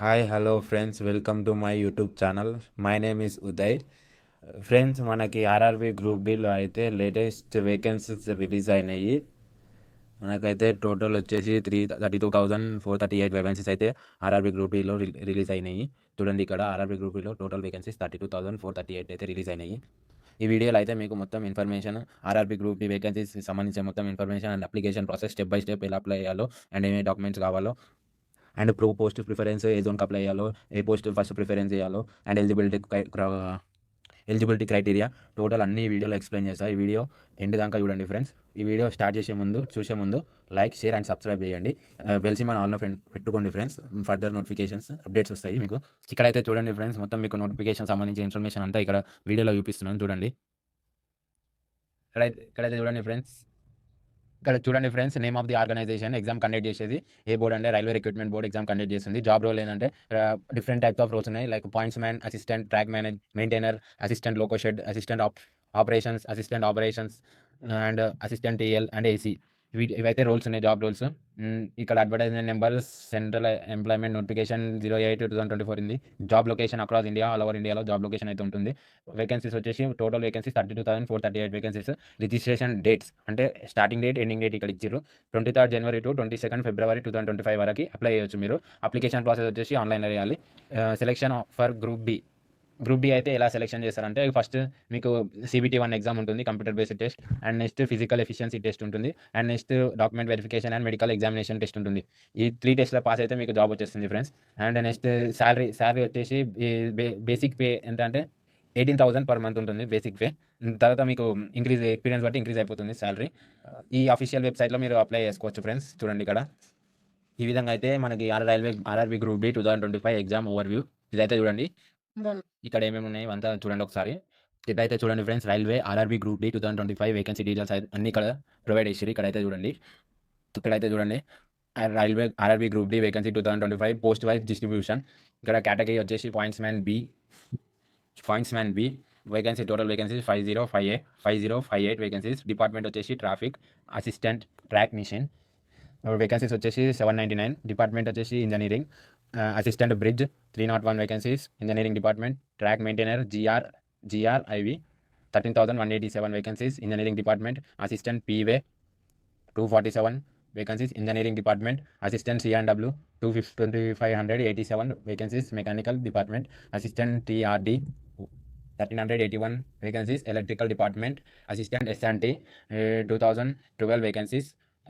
Hi hello friends, welcome to my YouTube channel. My name is Uday. Friends, మనకి RRB group below అయితే latest vacancies release అయినాయి. మనకైతే total వచ్చేసి 32,438 vacancies అయితే RRB group below release అయినాయి. చూడండి, ఇక్కడ ఆర్ఆర్బి గ్రూప్ బిలో టోటల్ వేకెన్సీస్ 32,438 అయితే రిలీజ్ అయినాయి. ఈ వీడియోలో అయితే మీకు మొత్తం information, RRB group B vacancies సంబంధించిన మొత్తం information and application process step by step ఎలా అప్లై చేయాలో అండ్ ఏమేమి డాక్యుమెంట్స్ కావాలో అండ్ పోస్ట్ ప్రిఫరెన్స్ ఏ జోన్కి అప్లై చేయాలో, ఏ పోస్ట్ ఫస్ట్ ప్రిఫరెన్స్ చేయాలో అండ్ ఎలిజిబిలిటీ క్రైటీరియా టోటల్ అన్ని వీడియోలో ఎక్స్ప్లెయిన్ చేస్తాను. ఈ వీడియో ఎండ్ దాకా చూడండి ఫ్రెండ్స్. ఈ వీడియో స్టార్ట్ చూసే ముందు లైక్, షేర్ అండ్ సబ్స్క్రైబ్ చేయండి. బెల్ సింబల్ ఆన్లో పెట్టుకోండి ఫ్రెండ్స్. ఫర్దర్ నోటిఫికేషన్స్ అప్డేట్స్ వస్తాయి మీకు. ఇక్కడైతే చూడండి ఫ్రెండ్స్, మొత్తం మీకు నోటిఫికేషన్ సంబంధించిన ఇన్ఫర్మేషన్ అంతా ఇక్కడ వీడియోలో చూపిస్తున్నాను. చూడండి, ఇక్కడైతే చూడండి friends, name of the organisation, exam conduct చేసేది ఏ బోర్డ్ అంటే railway recruitment board exam conduct చేస్తుంది. జాబ్ రోల్ ఏంటంటే డిఫరెంట్ టైప్స్ ఆఫ్ రోల్స్ ఉన్నాయి, like points man, assistant track maintainer, assistant loco shed, assistant operations and assistant TL and AC. ఇవైతే roles ఉన్నాయి, job roles. ఇక్కడ advertisement number, central employment notification 08/2024 ఉంది. Job location across India, all over ఇండియాలో job location అయితే ఉంటుంది. Vacancies వచ్చేసి total vacancies 32,438 vacancies. Registration dates అంటే starting date, ending date ఇక్కడ ఇచ్చారు. 23rd January to 22nd February 2025 వరకు అప్లై చేయొచ్చు మీరు. అప్లికేషన్ ప్రాసెస్ వచ్చేసి ఆన్లైన్లో చేయాలి. సెలెక్షన్ ఫర్ గ్రూప్ బి అయితే ఎలా సెలెక్షన్ చేస్తారంటే, ఫస్ట్ మీకు CBT 1 ఎగ్జామ్ ఉంటుంది, computer based test. And next physical efficiency test ఉంటుంది. And next document verification and medical examination test ఉంటుంది. ఈ 3 టెస్ట్లో పాస్ అయితే మీకు జాబ్ వచ్చేస్తుంది ఫ్రెండ్స్. అండ్ నెక్స్ట్ శాలరీ వచ్చేసి బేసిక్ పే ఎంత అంటే 18,000 per month ఉంటుంది బేసిక్ పే. తర్వాత మీకు ఎక్స్పీరియన్స్ బట్టి ఇంక్రీజ్ అయిపోతుంది శాలరీ. ఈ అఫీషియల్ వెబ్సైట్లో మీరు అప్లై చేసుకోవచ్చు ఫ్రెండ్స్. చూడండి, ఇక్కడ ఈ విధంగా అయితే మనకి RRB group B 2025 exam overview ఇదైతే చూడండి. ఇక్కడ ఏమేమి ఉన్నాయి అంతా చూడండి ఒకసారి. ఇదైతే చూడండి friends, railway RRB group D 2025 vacancy details అన్ని ఇక్కడ ప్రొవైడ్ చేసారు. ఇక్కడైతే చూడండి railway RRB group D vacancy 2025 post wise distribution. ఇక్కడ కేటగిరీ వచ్చేసి points man B vacancy, total vacancy 5058 vacancies. Department వచ్చేసి traffic assistant track machine. Vacancies వచ్చేసి 799. డిపార్ట్మెంట్ వచ్చేసి engineering assistant bridge 301 vacancies. Engineering department track maintainer GRIV 13,187 vacancies. Engineering department assistant PWay 247 vacancies. Engineering department assistant C&W 2,587 vacancies. Mechanical department assistant TRD 1,381 vacancies. Electrical department assistant S&T 2,012 vacancies.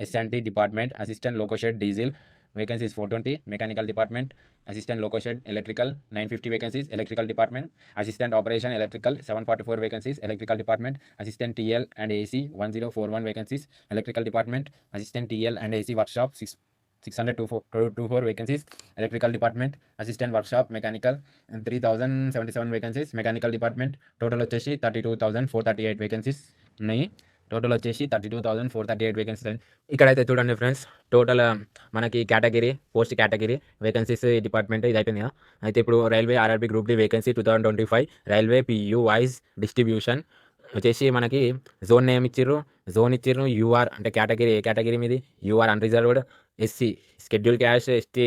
S&T department assistant loco shed diesel vacancies 420. Mechanical department assistant loco shed electrical 950 vacancies. Electrical department assistant operation electrical 744 vacancies. Electrical department assistant TL and AC 1041 vacancies. Electrical department assistant TL and AC workshop 624 vacancies. Electrical department assistant workshop mechanical 3,077 vacancies. Mechanical department total వచ్చేసి 32,438 vacancies ఉన్నాయి. Total వచ్చేసి 32,438 vacancies. ఇక్కడైతే చూడండి friends, total మనకి post category vacancies department ఇది అయిపోయింది. అయితే ఇప్పుడు railway RRB group D vacancy 2025 రైల్వే PU వైజ్ డిస్ట్రిబ్యూషన్ వచ్చేసి మనకి జోన్ నేమ్ ఇచ్చిర్రు, UR అంటే కేటగిరీ, ఏ కేటగిరీ మీది UR unreserved, SC scheduled caste, ST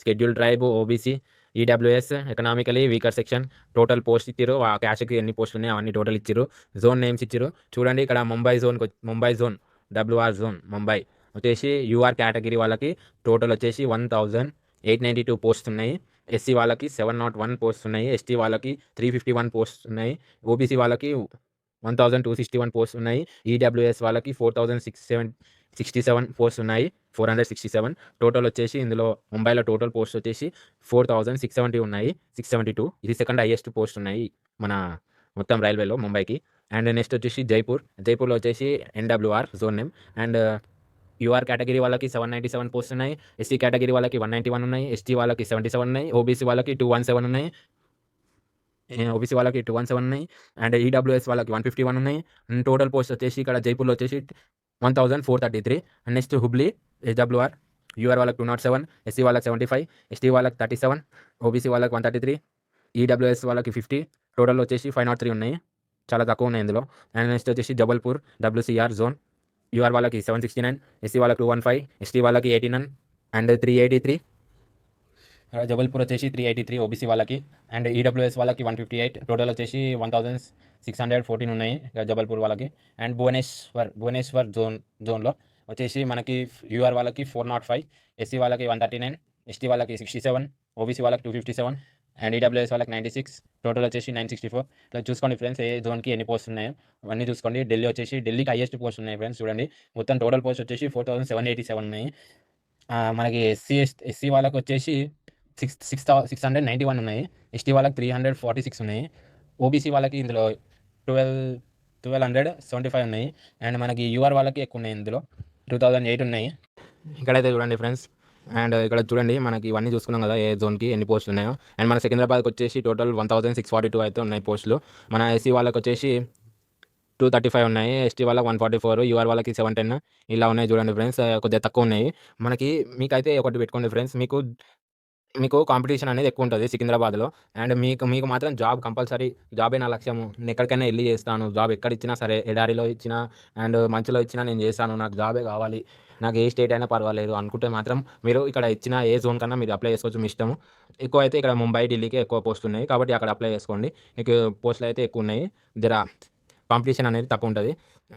scheduled tribe, OBC, EWS economically weaker section. Total post ఇచ్చిర్రు, ఆ క్యాస్ట్కి ఎన్ని పోస్టులు ఉన్నాయి అవన్నీ టోటల్ ఇచ్చిర్రు. జోన్ నేమ్స్ ఇచ్చిర్రు. చూడండి, ఇక్కడ Mumbai zone WR zone Mumbai వచ్చేసి UR కేటగిరీ వాళ్ళకి టోటల్ వచ్చేసి 1,892 పోస్ట్ ఉన్నాయి. SC వాళ్ళకి 701 పోస్ట్ ఉన్నాయి. ST వాళ్ళకి 351 పోస్ట్ ఉన్నాయి. OBC వాళ్ళకి 1,261 పోస్ట్ ఉన్నాయి. EWS వాళ్ళకి 4,667 పోస్ట్ ఉన్నాయి. 467 టోటల్ వచ్చేసి ఇందులో ముంబైలో టోటల్ పోస్ట్ వచ్చేసి 4,670 ఉన్నాయి. 672 ఇది సెకండ్ హైయెస్ట్ పోస్ట్ ఉన్నాయి మన మొత్తం రైల్వేలో ముంబైకి. అండ్ నెక్స్ట్ వచ్చేసి జైపూర్లో వచ్చేసి NWR zone name. And UR category వాళ్ళకి 797 పోస్ట్ ఉన్నాయి. SC కేటగిరీ వాళ్ళకి 191 ఉన్నాయి. ST వాళ్ళకి 77 ఉన్నాయి. OBC వాళ్ళకి 217 ఉన్నాయి. అండ్ EWS వాళ్ళకి 151 ఉన్నాయి. టోటల్ పోస్ట్ వచ్చేసి ఇక్కడ జైపూర్లో వచ్చేసి 1,433. And next Hubli HWR UR వాళ్ళకి 207, SC వాళ్ళకి 75, ST వాళ్ళకి 37, OBC వాళ్ళకి 133, EWS వాళ్ళకి 50. టోటల్ వచ్చేసి 503 ఉన్నాయి, చాలా తక్కువ ఉన్నాయి ఇందులో. అండ్ నెక్స్ట్ వచ్చేసి జబల్పూర్ WCR జోన్ UR వాళ్ళకి 769, SC వాళ్ళకి 215, ST వాళ్ళకి 89 అండ్ 383. జబల్పూర్ వచ్చేసి 383 ఓబీసీ వాళ్ళకి, అండ్ ఈడబ్ల్యూఎస్ వాళ్ళకి 158, టోటల్ వచ్చేసి 1614 ఉన్నాయి జబల్పూర్ వాళ్ళకి. అండ్ భువనేశ్వర్ జోన్లో వచ్చేసి మనకి యూఆర్ వాళ్ళకి 405, ఎస్సీ వాళ్ళకి 139, ఎస్టీ వాళ్ళకి 67, ఓబీసీ వాళ్ళకి 257, అండ్ ఈడబ్ల్యూఎస్ వాళ్ళకి 96, టోటల్ వచ్చేసి 964. ఇట్లా చూసుకోండి ఫ్రెండ్స్, ఏ జోన్కి ఎన్ని పోస్ట్ ఉన్నాయో అవన్నీ చూసుకోండి. ఢిల్లీకి హైయెస్ట్ పోస్ట్ ఉన్నాయి ఫ్రెండ్స్, చూడండి. మొత్తం టోటల్ పోస్ట్ వచ్చేసి 4787 ఉన్నాయి. మనకి ఎస్సీ వాళ్ళకి వచ్చేసి 691 ఉన్నాయి, ఎస్టీ వాళ్ళకి 346 ఉన్నాయి, ఓబీసీ వాళ్ళకి ఇందులో 1275 ఉన్నాయి, అండ్ మనకి యూఆర్ వాళ్ళకి ఎక్కువ ఉన్నాయి, ఇందులో 2008 ఉన్నాయి. ఇక్కడైతే చూడండి ఫ్రెండ్స్, అండ్ ఇక్కడ చూడండి మనకి ఇవన్నీ చూసుకున్నాం కదా, ఏ జోన్కి ఎన్ని పోస్టులు ఉన్నాయో. అండ్ మన సికింద్రాబాద్కి వచ్చేసి టోటల్ 1642 అయితే ఉన్నాయి పోస్టులు. మన ఎస్సీ వాళ్ళకి వచ్చేసి 235 ఉన్నాయి, ఎస్టీ వాళ్ళకి 144, యూఆర్ వాళ్ళకి 710, ఇలా ఉన్నాయి చూడండి ఫ్రెండ్స్. కొద్దిగా తక్కువ ఉన్నాయి. మీకైతే ఒకటి పెట్టుకోండి ఫ్రెండ్స్, మీకు కాంపిటీషన్ అనేది ఎక్కువ ఉంటుంది సికింద్రాబాద్లో. అండ్ మీకు మాత్రం జాబ్ కంపల్సరీ, జాబే నా లక్ష్యము, నేను ఎక్కడికైనా వెళ్ళి చేస్తాను, జాబ్ ఎక్కడ ఇచ్చినా సరే, ఎడారిలో ఇచ్చినా అండ్ మంచులో ఇచ్చినా నేను చేస్తాను, నాకు జాబే కావాలి, నాకు ఏ స్టేట్ అయినా పర్వాలేదు అనుకుంటే మాత్రం మీరు ఇక్కడ ఇచ్చిన ఏ జోన్ కన్నా మీరు అప్లై చేసుకోవచ్చు, మీ ఇష్టము. ఎక్కువ అయితే ఇక్కడ ముంబై, ఢిల్లీకి ఎక్కువ పోస్ట్ ఉన్నాయి కాబట్టి అక్కడ అప్లై చేసుకోండి. మీకు పోస్టులు అయితే ఎక్కువ ఉన్నాయి, కాంపిటీషన్ అనేది తక్కువ ఉంటుంది.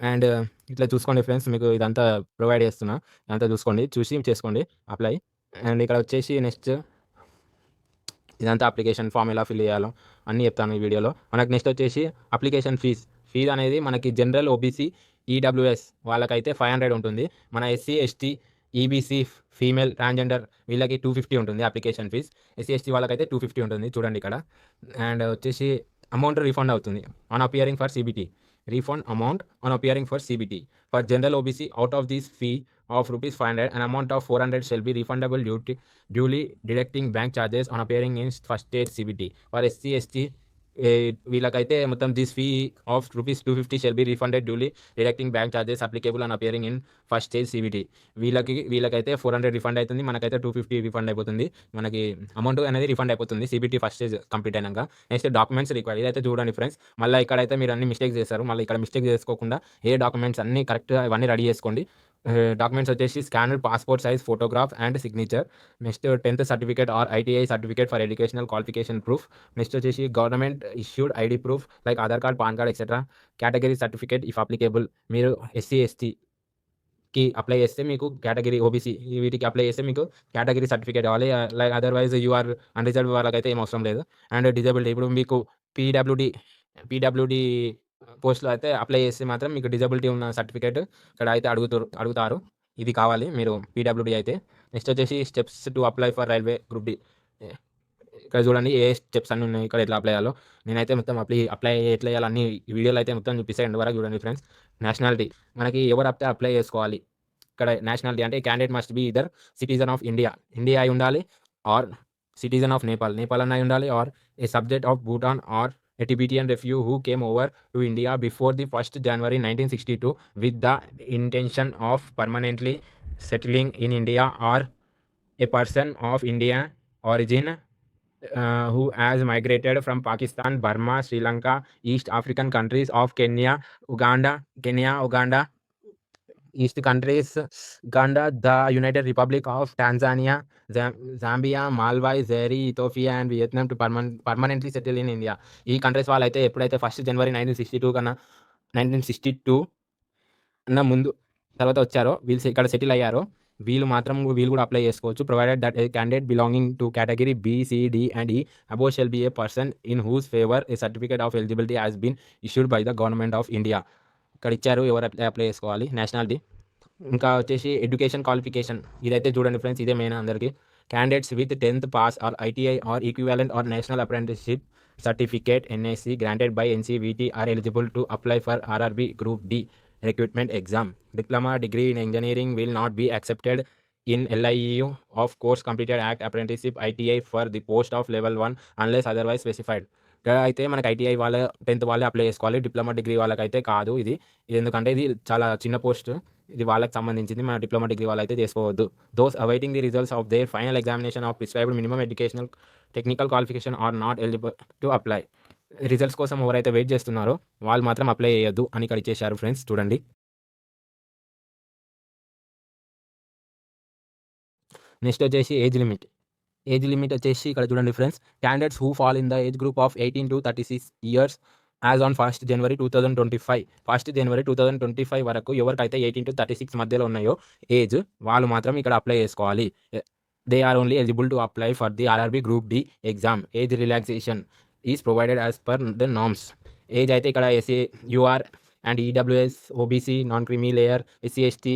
అండ్ ఇట్లా చూసుకోండి ఫ్రెండ్స్, మీకు ఇదంతా ప్రొవైడ్ చేస్తున్నా, ఇదంతా చూసి చేసుకోండి అప్లై. అండ్ ఇక్కడ వచ్చేసి నెక్స్ట్ ఇదంతా అప్లికేషన్ ఫామ్ ఎలా ఫిల్ చేయాలో అన్నీ చెప్తాను ఈ వీడియోలో. మనకు నెక్స్ట్ వచ్చేసి అప్లికేషన్ ఫీజ్ అనేది మనకి జనరల్, ఓబీసీ, ఈడబ్ల్యూఎస్ వాళ్ళకైతే 500 ఉంటుంది. మన SC, ST, EBC, female, transgender వీళ్ళకి 250 ఉంటుంది అప్లికేషన్ ఫీజ్. ఎస్సీ, ఎస్టీ వాళ్ళకైతే 250 ఉంటుంది, చూడండి ఇక్కడ. అండ్ వచ్చేసి అమౌంట్ రీఫండ్ అవుతుంది on appearing for CBT. Refund amount on appearing for CBT. For general OBC, out of this fee of rupees 500, an amount of 400 shall be refundable duly deducting bank charges on appearing in first stage CBT. For SC, ST, వీళ్ళకైతే మొత్తం this fee of rupees 250 shall be refunded duly deducting bank charges applicable and appearing in first stage CBT. వీళ్ళకైతే 400 refund అవుతుంది, మనకైతే 250 refund అయిపోతుంది. మనకి amount అనేది refund అయిపోతుంది CBT first stage complete అయినాక. నెక్స్ట్ డాక్యుమెంట్స్ రిక్వైర్డ్, ఇదైతే చూడండి ఫ్రెండ్స్. మళ్ళీ ఇక్కడైతే మీరు అన్ని మిస్టేక్స్ చేస్తారు, మళ్ళీ ఇక్కడ మిస్టేక్ చేసుకోకుండా డాక్యుమెంట్స్ అన్ని కరెక్ట్గా ఇవన్నీ రెడీ చేసుకోండి. డాక్యుమెంట్స్ వచ్చేసి scanner passport size photograph and signature. Next 10th certificate or ITI certificate for educational qualification proof. Next వచ్చేసి government issued ID proof like Aadhaar card, PAN card etcetera. Category certificate if applicable. మీరు SC, STకి apply చేస్తే మీకు category, OBC వీటికి apply చేస్తే మీకు category certificate కావాలి. Like otherwise UR unreserved వాళ్ళకైతే ఏం అవసరం లేదు. అండ్ డిజేబిలిటీ, ఇప్పుడు మీకు PWD పోస్ట్లో అయితే అప్లై చేస్తే మాత్రం మీకు డిజబిలిటీ ఉన్న సర్టిఫికేట్ ఇక్కడ అయితే అడుగుతారు, ఇది కావాలి మీరు PWD అయితే. నెక్స్ట్ వచ్చేసి steps to apply for railway group D. ఇక్కడ చూడండి ఏ స్టెప్స్ అన్నీ ఉన్నాయి, ఇక్కడ ఎట్లా అప్లై చేయాలో. నేనైతే మొత్తం అప్లై ఎట్లా చేయాలో అన్ని వీడియోలో అయితే మొత్తం చూపిస్తాను, ఎండ్ వరకు చూడండి ఫ్రెండ్స్. నేషనాలిటీ, మనకి ఎవరు అప్లై చేసుకోవాలి. ఇక్కడ నేషనాలిటీ అంటే candidate must be either citizen of India అయి ఉండాలి, ఆర్ సిటిజన్ ఆఫ్ నేపాల్ అన్న అయి ఉండాలి, or a subject of Bhutan, or a Tibetan refugee who came over to India before the 1st January 1962 with the intention of permanently settling in India, or a person of Indian origin who has migrated from Pakistan, Burma, Sri Lanka, East African countries of Kenya, Uganda, East countries, Uganda, the United Republic of Tanzania, Zambia, Malawi, Zaire, Ethiopia and Vietnam to permanently settle in India. ఈ countries వాళ్ళైతే ఎప్పుడైతే 1st January 1962 కన్నా ముందు తర్వాత వచ్చారో, వీళ్ళు ఇక్కడ settle అయ్యారో, వీళ్ళు కూడా అప్లై చేసుకోవచ్చు. Provided that A candidate belonging to category B, C, D and E above shall be a person in whose favor a certificate of eligibility has been issued by the government of India. ఇక్కడ ఇచ్చారు ఎవరు apply చేసుకోవాలి. Nationality, ఇంకా వచ్చేసి education qualification, ఇదైతే చూడండి friends, ఇదే main అందరికీ. Candidates with 10th pass or ITI or equivalent or national apprenticeship certificate NSC granted by NCVT are eligible to apply for RRB group D recruitment exam. Diploma degree in engineering will not be accepted in LIU of course completed act apprenticeship ITI for the post of level 1 unless otherwise specified. అయితే మనకి ITI వాళ్ళ 10th వాళ్ళే apply చేసుకోవాలి, diploma degree వాళ్ళకైతే కాదు. ఇది ఎందుకంటే ఇది చాలా చిన్న పోస్ట్, ఇది వాళ్ళకి సంబంధించింది, మన డిప్లొమా డిగ్రీ వాళ్ళైతే చేసుకోవద్దు. Those awaiting the results of their final examination of prescribed minimum educational technical qualification are not eligible to apply. Results కోసం ఎవరైతే వెయిట్ చేస్తున్నారో వాళ్ళు మాత్రం అప్లై చేయొద్దు అని ఇక్కడ ఇచ్చేశారు ఫ్రెండ్స్, చూడండి. నెక్స్ట్ వచ్చేసి ఏజ్ లిమిట్. ఏజ్ లిమిట్ వచ్చేసి ఇక్కడ చూడండి friends, candidates who fall in the age group of 18 to 36 years as on 1st January 2025. 1st January 2025 వరకు ఎవరికైతే 18 to 36 మధ్యలో ఉన్నాయో ఏజ్, వాళ్ళు మాత్రం ఇక్కడ అప్లై చేసుకోవాలి. They are only eligible to apply for the RRB group D exam. Age relaxation is provided as per the norms. Age అయితే ఇక్కడ SC, UR and EWS, OBC, non creamy layer, SC ST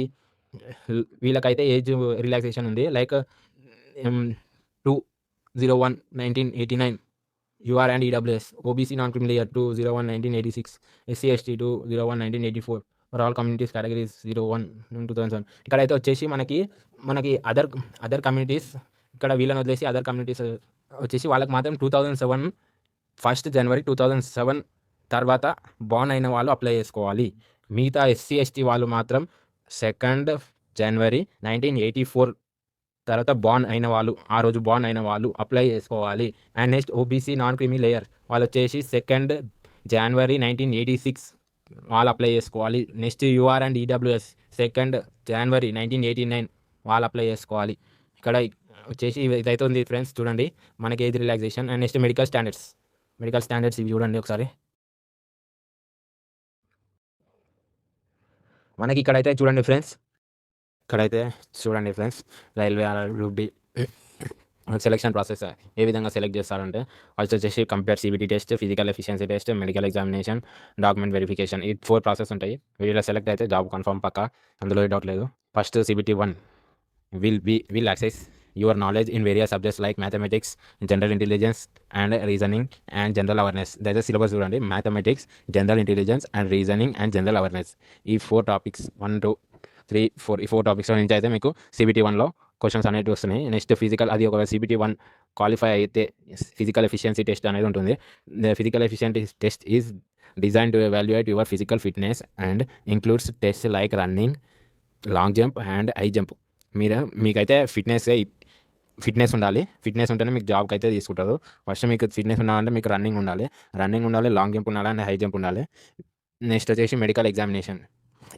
వీళ్ళకైతే age relaxation ఉంది. Like 2/01/1989 UR and EWS, OBC non-criminal layer 2/01/1986, SC ST 2/01/1984 for all communities categories 01/2007. ఇక్కడైతే వచ్చేసి మనకి other communities, ఇక్కడ వీళ్ళని వదిలేసి అదర్ కమ్యూనిటీస్ వచ్చేసి వాళ్ళకి మాత్రం 2007 1st January 2007 తర్వాత బాన్ అయిన వాళ్ళు అప్లై చేసుకోవాలి. మిగతా SC ST వాళ్ళు మాత్రం 2nd January 1984 తర్వాత బాన్ అయిన వాళ్ళు, ఆ రోజు బాన్ అయిన వాళ్ళు అప్లై చేసుకోవాలి. And next OBC non creamy layer వాళ్ళు వచ్చేసి 2nd January 1986 వాళ్ళు అప్లై చేసుకోవాలి. Next UR and EWS 2nd January 1989 వాళ్ళు అప్లై చేసుకోవాలి. ఇక్కడ వచ్చేసి ఇదైతే ఉంది ఫ్రెండ్స్, చూడండి మనకి age relaxation. And next medical standards ఇవి చూడండి ఒకసారి. మనకి ఇక్కడైతే చూడండి friends, railway group D selection process ఏ విధంగా సెలెక్ట్ చేస్తారంటే, ఫస్ట్ వచ్చేసి compare CBT test, physical efficiency test, medical examination, document verification. ఈ 4 ప్రాసెస్ ఉంటాయి. వీళ్ళ సెలెక్ట్ అయితే జాబ్ కన్ఫర్మ్ పక్కా, అందులో ఏ డౌట్ లేదు. First CBT 1 will assess your knowledge in various subjects like mathematics, general intelligence and reasoning and general awareness. There is a syllabus చూడండి, mathematics, general intelligence and reasoning and general awareness. ఈ 4 topics 1 2 3 4 ఈ 4 topics నుంచి అయితే మీకు CBT 1లో questions అనేవి వస్తున్నాయి. Next physical, అది ఒక CBT 1 క్వాలిఫై అయితే ఫిజికల్ ఎఫిషియన్సీ టెస్ట్ అనేది ఉంటుంది. The physical efficiency test is design to evaluate your physical fitness and includes test like running, long jump and high jump. మీకైతే ఫిట్నెస్ ఉండాలి. Fitness ఉంటేనే మీకు జాబ్కి అయితే తీసుకుంటారు. ఫస్ట్ మీకు ఫిట్నెస్ ఉండాలంటే మీకు రన్నింగ్ ఉండాలి, లాంగ్ జంప్ ఉండాలి అండ్ హై జంప్ ఉండాలి. నెక్స్ట్ వచ్చేసి medical examination.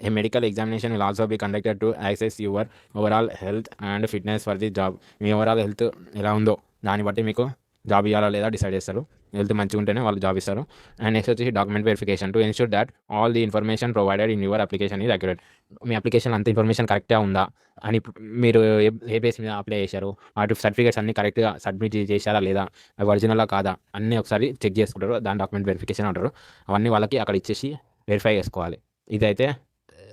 A medical examination will also be conducted to assess your overall health and fitness for the job. Me overall health ఎలా ఉందో దాన్ని బట్టి మీకు జాబ్ ఇవ్వాలా లేదా డిసైడ్ చేస్తారు. హెల్త్ మంచిగా ఉంటేనే వాళ్ళు జాబ్ ఇస్తారు. అండ్ నెక్స్ట్ వచ్చేసి document verification to ensure that all the information provided in your application is accurate. Me application అంత ఇన్ఫర్మేషన్ కరెక్ట్గా ఉందా అని, మీరు ఏ బేస్ మీద అప్లై చేశారు, వాటి సర్టిఫికేట్స్ అన్ని కరెక్ట్గా సబ్మిట్ చేశారా లేదా, అవి ఒరిజినల్లా కాదా అన్నీ ఒకసారి చెక్ చేసుకుంటారు. దాని డాక్యుమెంట్ వెరిఫికేషన్ అంటారు. అవన్నీ వాళ్ళకి అక్కడ ఇచ్చేసి వెరిఫై చేసుకోవాలి. ఇదైతే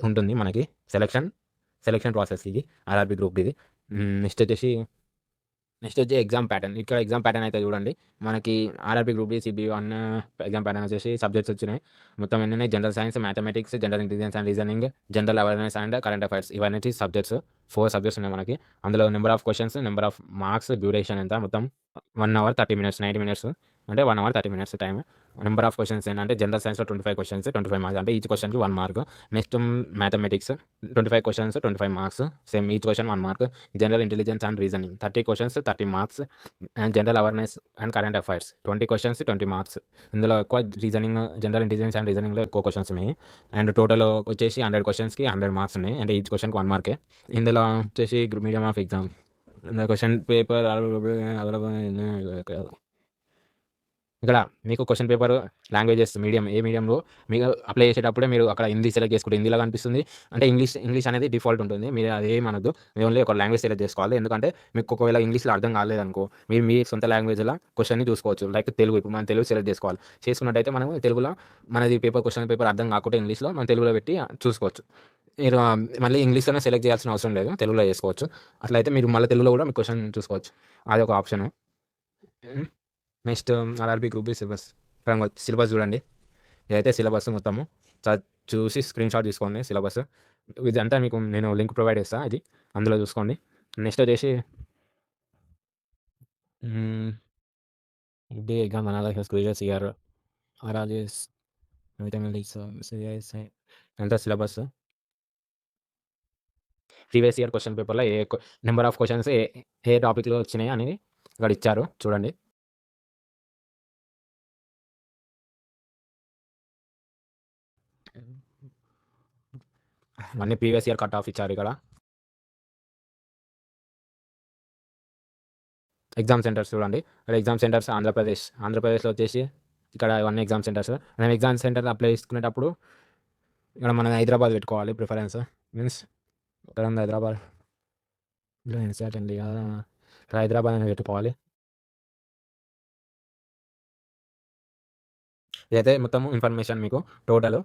ఉంటుంది మనకి సెలెక్షన్ ప్రాసెస్ ఇది ఆర్ఆర్బీ గ్రూప్ ఇది. నెక్స్ట్ వచ్చి ఎగ్జామ్ ప్యాటర్న్. ఇక్కడ ఎగ్జామ్ ప్యాటర్న్ అయితే చూడండి, మనకి RRB group D CBT 1 exam pattern వచ్చేసి సబ్జెక్ట్స్ వచ్చినాయి మొత్తం ఎన్ని, general science, mathematics, general intelligence and reasoning, general awareness and current affairs. ఇవన్నీ సబ్జెక్ట్స్ 4 సబ్జెక్ట్స్ ఉన్నాయి మనకి. అందులో number of questions, number of marks, duration ఎంత, మొత్తం 1 hour 30 minutes, 90 minutes అంటే 1 hour 30 minutes time. Number of questions ఏంటంటే జనరల్ సైన్స్లో 25 questions 25 marks, అంటే ఈచ్ క్వశ్చన్కి 1 mark. Next mathematics 25 questions 25 marks, same each question 1 mark. General intelligence and reasoning 30 questions 30 marks. And general awareness and current affairs 20 questions 20 marks. ఇందులో ఎక్కువ reasoning, general intelligence and రీజనింగ్లో ఎక్కువ questions ఉన్నాయి. And total వచ్చేసి 100 questions 100 marks ఉన్నాయి, అంటే each క్వశ్చన్కి 1 mark. ఇందులో వచ్చేసి medium of exam question paper ఇక్కడ మీకు క్వశ్చన్ పేపర్ లాంగ్వేజెస్ మీడియం, ఏ మీడియంలో మీకు అప్లై చేసేటప్పుడే మీరు అక్కడ హిందీ సెలెక్ట్ చేసుకుంటే హిందీలో కనిపిస్తుంది. అంటే ఇంగ్లీష్ అనేది డిఫాల్ట్ ఉంటుంది. మీరు అదేమనద్దు, మీరు ఓన్లీ ఒక లాంగ్వేజ్ సెలెక్ట్ చేసుకోవాలి. ఎందుకంటే మీకు ఒకవేళ ఇంగ్లీష్లో అర్థం కాలేదనుకో, మీరు మీ సొంత లాంగ్వేజ్లో క్వశ్చన్ని చూసుకోవచ్చు. లైక్ తెలుగు, ఇప్పుడు మనం తెలుగు సెలెక్ట్ చేసుకోవాలి. చేసుకున్నట్టయితే మనం తెలుగులో మనది క్వశ్చన్ పేపర్ అర్థం కాకుండా ఇంగ్లీష్లో మనం తెలుగులో పెట్టి చూసుకోవచ్చు. మీరు మళ్ళీ ఇంగ్లీష్లోనే సెలెక్ట్ చేయాల్సిన అవసరం లేదు, తెలుగులో చేసుకోవచ్చు. అట్లయితే మీరు మళ్ళీ తెలుగులో కూడా మీ క్వశ్చన్ చూసుకోవచ్చు. అది ఒక option. Next RRB group syllabus చూడండి. ఇదైతే సిలబస్ మొత్తము చూసి స్క్రీన్ షాట్ తీసుకోండి. సిలబస్ ఇదంతా మీకు నేను లింక్ ప్రొవైడ్ చేస్తాను, ఇది అందులో చూసుకోండి. నెక్స్ట్ వచ్చేసి day exam analysis quizzes year RRS అంతా సిలబస్. ప్రీవియస్ ఇయర్ క్వశ్చన్ పేపర్లో నెంబర్ ఆఫ్ క్వశ్చన్స్ ఏ టాపిక్లో వచ్చినాయి అనేది ఇక్కడ ఇచ్చారు చూడండి. అన్ని ప్రీవియస్ ఇయర్ కట్ ఆఫ్ ఇచ్చారు ఇక్కడ. ఎగ్జామ్ సెంటర్స్ చూడండి. ఇక్కడ ఎగ్జామ్ సెంటర్స్ ఆంధ్రప్రదేశ్లో వచ్చేసి ఇక్కడ ఇవన్నీ ఎగ్జామ్ సెంటర్స్. మనం ఎగ్జామ్ సెంటర్ అప్లై చేసుకునేటప్పుడు ఇక్కడ మనం హైదరాబాద్ పెట్టుకోవాలి ప్రిఫరెన్స్. మీన్స్ ఇక్కడ ఉంది హైదరాబాద్. ఇలా ఎన్సీఆర్ అండి కదా, ఇక్కడ హైదరాబాద్ అని పెట్టుకోవాలి. ఇదైతే మొత్తం ఇన్ఫర్మేషన్ మీకు టోటల్